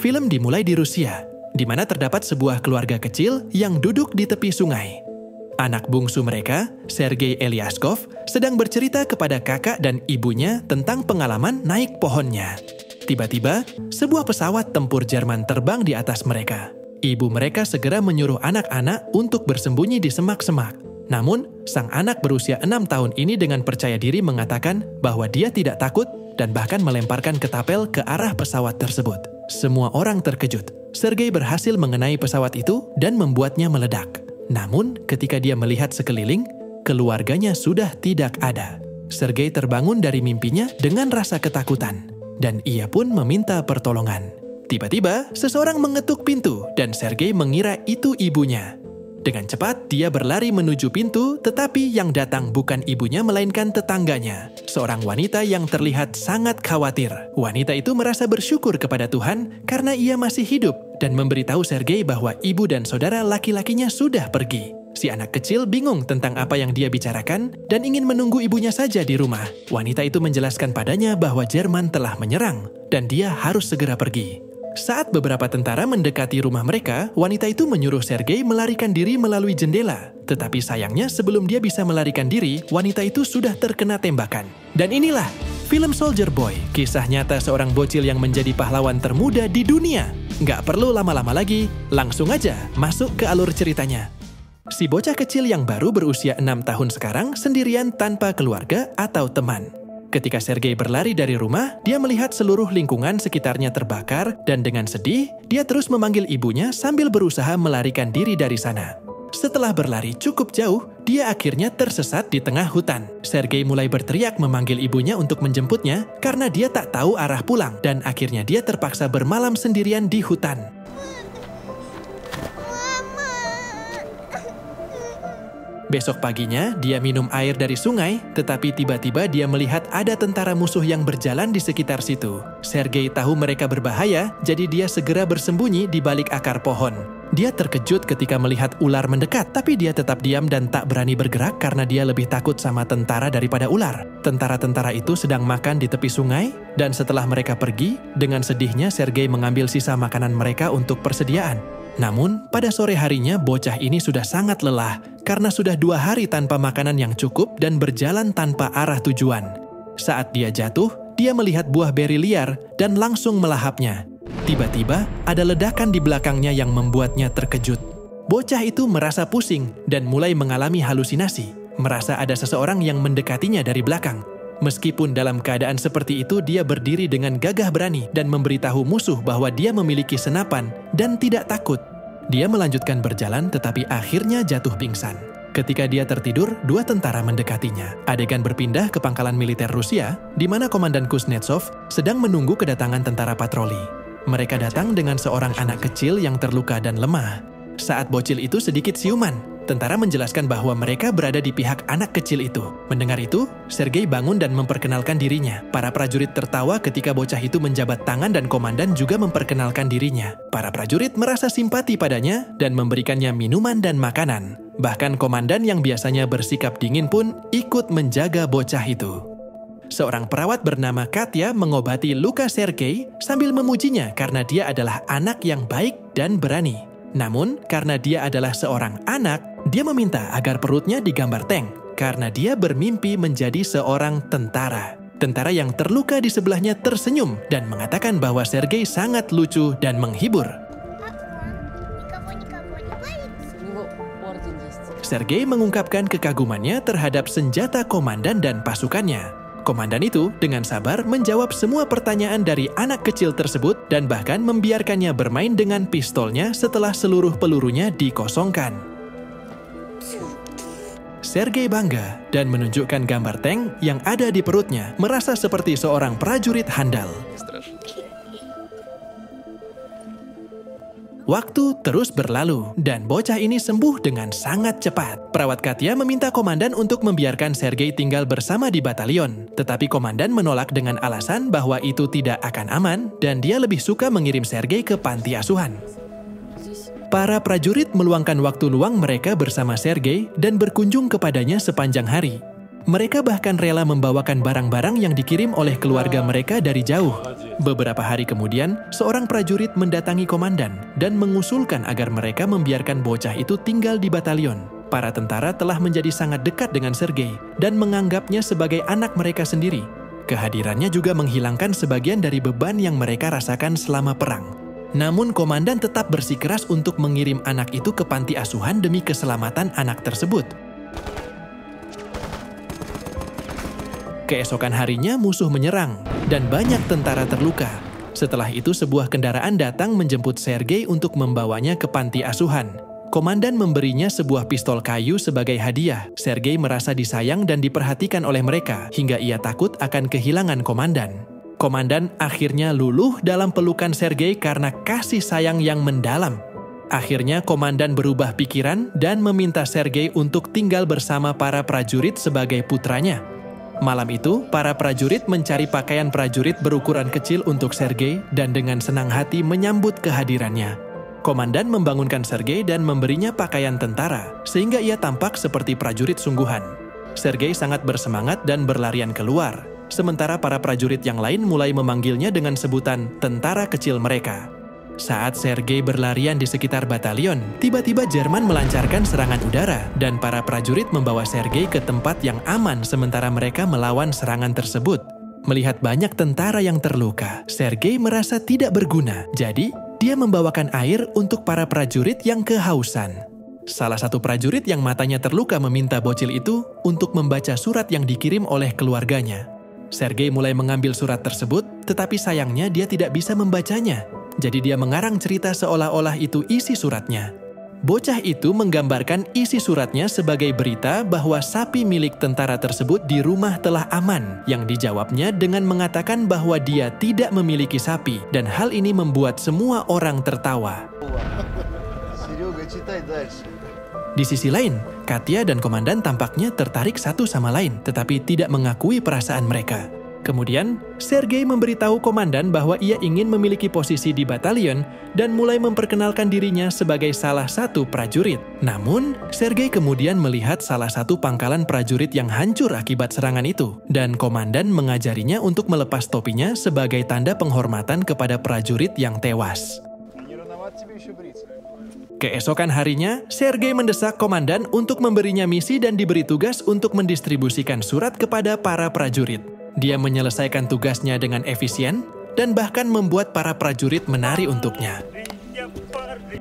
Film dimulai di Rusia, di mana terdapat sebuah keluarga kecil yang duduk di tepi sungai. Anak bungsu mereka, Sergei Eliaskov, sedang bercerita kepada kakak dan ibunya tentang pengalaman naik pohonnya. Tiba-tiba, sebuah pesawat tempur Jerman terbang di atas mereka. Ibu mereka segera menyuruh anak-anak untuk bersembunyi di semak-semak. Namun, sang anak berusia 6 tahun ini dengan percaya diri mengatakan bahwa dia tidak takut dan bahkan melemparkan ketapel ke arah pesawat tersebut. Semua orang terkejut. Sergei berhasil mengenai pesawat itu dan membuatnya meledak. Namun, ketika dia melihat sekeliling, keluarganya sudah tidak ada. Sergei terbangun dari mimpinya dengan rasa ketakutan, dan ia pun meminta pertolongan. Tiba-tiba, seseorang mengetuk pintu, dan Sergei mengira itu ibunya. Dengan cepat, dia berlari menuju pintu, tetapi yang datang bukan ibunya melainkan tetangganya, seorang wanita yang terlihat sangat khawatir. Wanita itu merasa bersyukur kepada Tuhan karena ia masih hidup dan memberitahu Sergei bahwa ibu dan saudara laki-lakinya sudah pergi. Si anak kecil bingung tentang apa yang dia bicarakan dan ingin menunggu ibunya saja di rumah. Wanita itu menjelaskan padanya bahwa Jerman telah menyerang dan dia harus segera pergi. Saat beberapa tentara mendekati rumah mereka, wanita itu menyuruh Sergei melarikan diri melalui jendela. Tetapi sayangnya sebelum dia bisa melarikan diri, wanita itu sudah terkena tembakan. Dan inilah film Soldier Boy, kisah nyata seorang bocil yang menjadi pahlawan termuda di dunia. Nggak perlu lama-lama lagi, langsung aja masuk ke alur ceritanya. Si bocah kecil yang baru berusia 6 tahun sekarang sendirian tanpa keluarga atau teman. Ketika Sergei berlari dari rumah, dia melihat seluruh lingkungan sekitarnya terbakar dan dengan sedih, dia terus memanggil ibunya sambil berusaha melarikan diri dari sana. Setelah berlari cukup jauh, dia akhirnya tersesat di tengah hutan. Sergei mulai berteriak memanggil ibunya untuk menjemputnya karena dia tak tahu arah pulang dan akhirnya dia terpaksa bermalam sendirian di hutan. Besok paginya, dia minum air dari sungai, tetapi tiba-tiba dia melihat ada tentara musuh yang berjalan di sekitar situ. Sergei tahu mereka berbahaya, jadi dia segera bersembunyi di balik akar pohon. Dia terkejut ketika melihat ular mendekat, tapi dia tetap diam dan tak berani bergerak karena dia lebih takut sama tentara daripada ular. Tentara-tentara itu sedang makan di tepi sungai, dan setelah mereka pergi, dengan sedihnya Sergei mengambil sisa makanan mereka untuk persediaan. Namun, pada sore harinya bocah ini sudah sangat lelah karena sudah 2 hari tanpa makanan yang cukup dan berjalan tanpa arah tujuan. Saat dia jatuh, dia melihat buah beri liar dan langsung melahapnya. Tiba-tiba, ada ledakan di belakangnya yang membuatnya terkejut. Bocah itu merasa pusing dan mulai mengalami halusinasi, merasa ada seseorang yang mendekatinya dari belakang. Meskipun dalam keadaan seperti itu, dia berdiri dengan gagah berani dan memberitahu musuh bahwa dia memiliki senapan dan tidak takut. Dia melanjutkan berjalan tetapi akhirnya jatuh pingsan. Ketika dia tertidur, 2 tentara mendekatinya. Adegan berpindah ke pangkalan militer Rusia, di mana Komandan Kuznetsov sedang menunggu kedatangan tentara patroli. Mereka datang dengan seorang anak kecil yang terluka dan lemah. Saat bocil itu sedikit siuman, tentara menjelaskan bahwa mereka berada di pihak anak kecil itu. Mendengar itu, Sergei bangun dan memperkenalkan dirinya. Para prajurit tertawa ketika bocah itu menjabat tangan dan komandan juga memperkenalkan dirinya. Para prajurit merasa simpati padanya dan memberikannya minuman dan makanan. Bahkan komandan yang biasanya bersikap dingin pun ikut menjaga bocah itu. Seorang perawat bernama Katya mengobati luka Sergei sambil memujinya karena dia adalah anak yang baik dan berani. Namun, karena dia adalah seorang anak, dia meminta agar perutnya digambar tank karena dia bermimpi menjadi seorang tentara. Tentara yang terluka di sebelahnya tersenyum dan mengatakan bahwa Sergei sangat lucu dan menghibur. Sergei mengungkapkan kekagumannya terhadap senjata komandan dan pasukannya. Komandan itu dengan sabar menjawab semua pertanyaan dari anak kecil tersebut dan bahkan membiarkannya bermain dengan pistolnya setelah seluruh pelurunya dikosongkan. Sergei bangga dan menunjukkan gambar tank yang ada di perutnya, merasa seperti seorang prajurit handal. Waktu terus berlalu, dan bocah ini sembuh dengan sangat cepat. Perawat Katya meminta komandan untuk membiarkan Sergei tinggal bersama di batalion. Tetapi komandan menolak dengan alasan bahwa itu tidak akan aman, dan dia lebih suka mengirim Sergei ke panti asuhan. Para prajurit meluangkan waktu luang mereka bersama Sergei dan berkunjung kepadanya sepanjang hari. Mereka bahkan rela membawakan barang-barang yang dikirim oleh keluarga mereka dari jauh. Beberapa hari kemudian, seorang prajurit mendatangi komandan dan mengusulkan agar mereka membiarkan bocah itu tinggal di batalion. Para tentara telah menjadi sangat dekat dengan Sergei dan menganggapnya sebagai anak mereka sendiri. Kehadirannya juga menghilangkan sebagian dari beban yang mereka rasakan selama perang. Namun komandan tetap bersikeras untuk mengirim anak itu ke panti asuhan demi keselamatan anak tersebut. Keesokan harinya musuh menyerang dan banyak tentara terluka. Setelah itu sebuah kendaraan datang menjemput Sergei untuk membawanya ke panti asuhan. Komandan memberinya sebuah pistol kayu sebagai hadiah. Sergei merasa disayang dan diperhatikan oleh mereka hingga ia takut akan kehilangan komandan. Komandan akhirnya luluh dalam pelukan Sergei karena kasih sayang yang mendalam. Akhirnya komandan berubah pikiran dan meminta Sergei untuk tinggal bersama para prajurit sebagai putranya. Malam itu, para prajurit mencari pakaian prajurit berukuran kecil untuk Sergei dan dengan senang hati menyambut kehadirannya. Komandan membangunkan Sergei dan memberinya pakaian tentara, sehingga ia tampak seperti prajurit sungguhan. Sergei sangat bersemangat dan berlarian keluar, sementara para prajurit yang lain mulai memanggilnya dengan sebutan tentara kecil mereka. Saat Sergei berlarian di sekitar batalion, tiba-tiba Jerman melancarkan serangan udara dan para prajurit membawa Sergei ke tempat yang aman sementara mereka melawan serangan tersebut. Melihat banyak tentara yang terluka, Sergei merasa tidak berguna, jadi dia membawakan air untuk para prajurit yang kehausan. Salah satu prajurit yang matanya terluka meminta bocil itu untuk membaca surat yang dikirim oleh keluarganya. Sergei mulai mengambil surat tersebut, tetapi sayangnya dia tidak bisa membacanya. Jadi dia mengarang cerita seolah-olah itu isi suratnya. Bocah itu menggambarkan isi suratnya sebagai berita bahwa sapi milik tentara tersebut di rumah telah aman, yang dijawabnya dengan mengatakan bahwa dia tidak memiliki sapi, dan hal ini membuat semua orang tertawa. Di sisi lain, Katya dan komandan tampaknya tertarik satu sama lain, tetapi tidak mengakui perasaan mereka. Kemudian, Sergei memberitahu komandan bahwa ia ingin memiliki posisi di batalion dan mulai memperkenalkan dirinya sebagai salah satu prajurit. Namun, Sergei kemudian melihat salah satu pangkalan prajurit yang hancur akibat serangan itu, dan komandan mengajarinya untuk melepas topinya sebagai tanda penghormatan kepada prajurit yang tewas. Keesokan harinya, Sergei mendesak komandan untuk memberinya misi dan diberi tugas untuk mendistribusikan surat kepada para prajurit. Dia menyelesaikan tugasnya dengan efisien dan bahkan membuat para prajurit menari untuknya.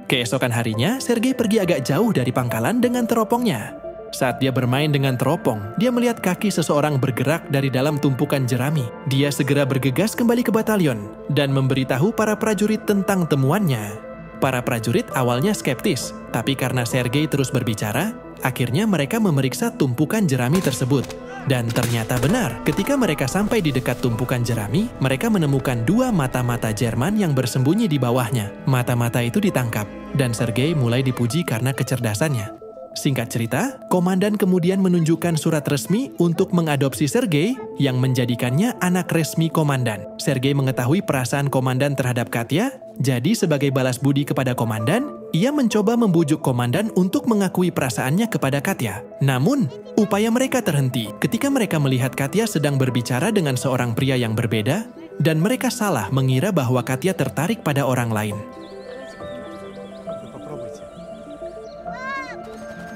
Keesokan harinya, Sergei pergi agak jauh dari pangkalan dengan teropongnya. Saat dia bermain dengan teropong, dia melihat kaki seseorang bergerak dari dalam tumpukan jerami. Dia segera bergegas kembali ke batalion dan memberitahu para prajurit tentang temuannya. Para prajurit awalnya skeptis, tapi karena Sergei terus berbicara, akhirnya mereka memeriksa tumpukan jerami tersebut. Dan ternyata benar, ketika mereka sampai di dekat tumpukan jerami, mereka menemukan dua mata-mata Jerman yang bersembunyi di bawahnya. Mata-mata itu ditangkap, dan Sergei mulai dipuji karena kecerdasannya. Singkat cerita, komandan kemudian menunjukkan surat resmi untuk mengadopsi Sergei yang menjadikannya anak resmi komandan. Sergei mengetahui perasaan komandan terhadap Katya, jadi sebagai balas budi kepada komandan, ia mencoba membujuk komandan untuk mengakui perasaannya kepada Katya. Namun, upaya mereka terhenti ketika mereka melihat Katya sedang berbicara dengan seorang pria yang berbeda, dan mereka salah mengira bahwa Katya tertarik pada orang lain.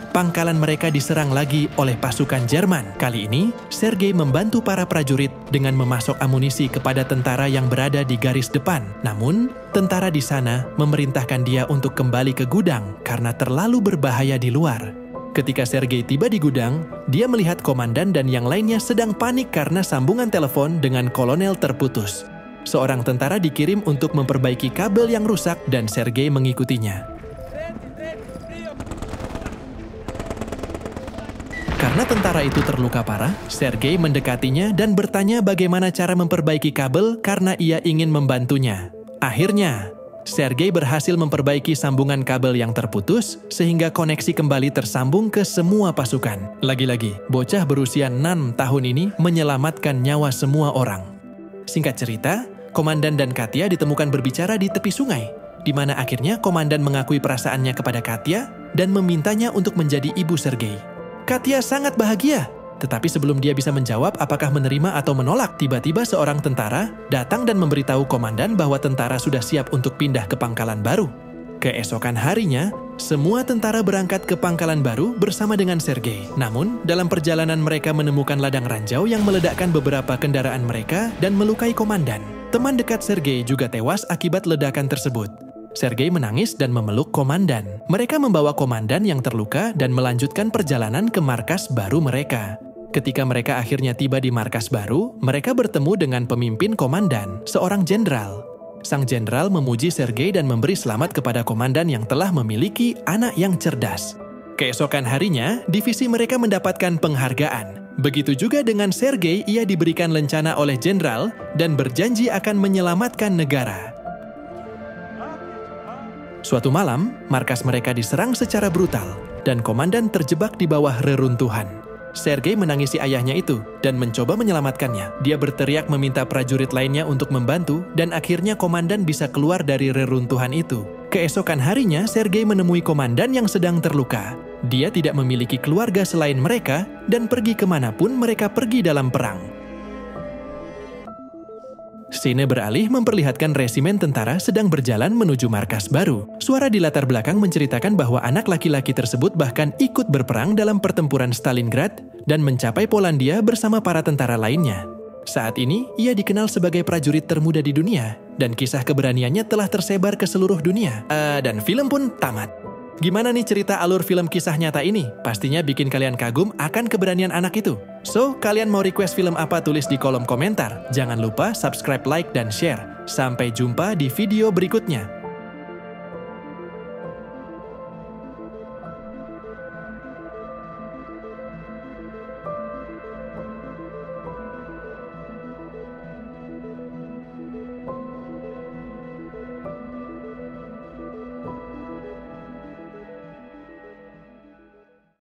Pangkalan mereka diserang lagi oleh pasukan Jerman. Kali ini, Sergei membantu para prajurit dengan memasok amunisi kepada tentara yang berada di garis depan. Namun, tentara di sana memerintahkan dia untuk kembali ke gudang karena terlalu berbahaya di luar. Ketika Sergei tiba di gudang, dia melihat komandan dan yang lainnya sedang panik karena sambungan telepon dengan kolonel terputus. Seorang tentara dikirim untuk memperbaiki kabel yang rusak dan Sergei mengikutinya. Karena tentara itu terluka parah, Sergei mendekatinya dan bertanya bagaimana cara memperbaiki kabel karena ia ingin membantunya. Akhirnya, Sergei berhasil memperbaiki sambungan kabel yang terputus sehingga koneksi kembali tersambung ke semua pasukan. Lagi-lagi, bocah berusia 6 tahun ini menyelamatkan nyawa semua orang. Singkat cerita, komandan dan Katya ditemukan berbicara di tepi sungai, di mana akhirnya komandan mengakui perasaannya kepada Katya dan memintanya untuk menjadi ibu Sergei. Katya sangat bahagia. Tetapi sebelum dia bisa menjawab apakah menerima atau menolak, tiba-tiba seorang tentara datang dan memberitahu komandan bahwa tentara sudah siap untuk pindah ke pangkalan baru. Keesokan harinya, semua tentara berangkat ke pangkalan baru bersama dengan Sergei. Namun, dalam perjalanan mereka menemukan ladang ranjau yang meledakkan beberapa kendaraan mereka dan melukai komandan. Teman dekat Sergei juga tewas akibat ledakan tersebut. Sergei menangis dan memeluk komandan. Mereka membawa komandan yang terluka dan melanjutkan perjalanan ke markas baru mereka. Ketika mereka akhirnya tiba di markas baru, mereka bertemu dengan pemimpin komandan, seorang jenderal. Sang jenderal memuji Sergei dan memberi selamat kepada komandan yang telah memiliki anak yang cerdas. Keesokan harinya, divisi mereka mendapatkan penghargaan. Begitu juga dengan Sergei, ia diberikan lencana oleh jenderal dan berjanji akan menyelamatkan negara. Suatu malam, markas mereka diserang secara brutal dan komandan terjebak di bawah reruntuhan. Sergei menangisi ayahnya itu dan mencoba menyelamatkannya. Dia berteriak meminta prajurit lainnya untuk membantu dan akhirnya komandan bisa keluar dari reruntuhan itu. Keesokan harinya, Sergei menemui komandan yang sedang terluka. Dia tidak memiliki keluarga selain mereka dan pergi kemanapun mereka pergi dalam perang. Scene beralih memperlihatkan resimen tentara sedang berjalan menuju markas baru. Suara di latar belakang menceritakan bahwa anak laki-laki tersebut bahkan ikut berperang dalam pertempuran Stalingrad dan mencapai Polandia bersama para tentara lainnya. Saat ini, ia dikenal sebagai prajurit termuda di dunia, dan kisah keberaniannya telah tersebar ke seluruh dunia. Dan film pun tamat. Gimana nih cerita alur film kisah nyata ini? Pastinya bikin kalian kagum akan keberanian anak itu. So, kalian mau request film apa tulis di kolom komentar. Jangan lupa subscribe, like, dan share. Sampai jumpa di video berikutnya.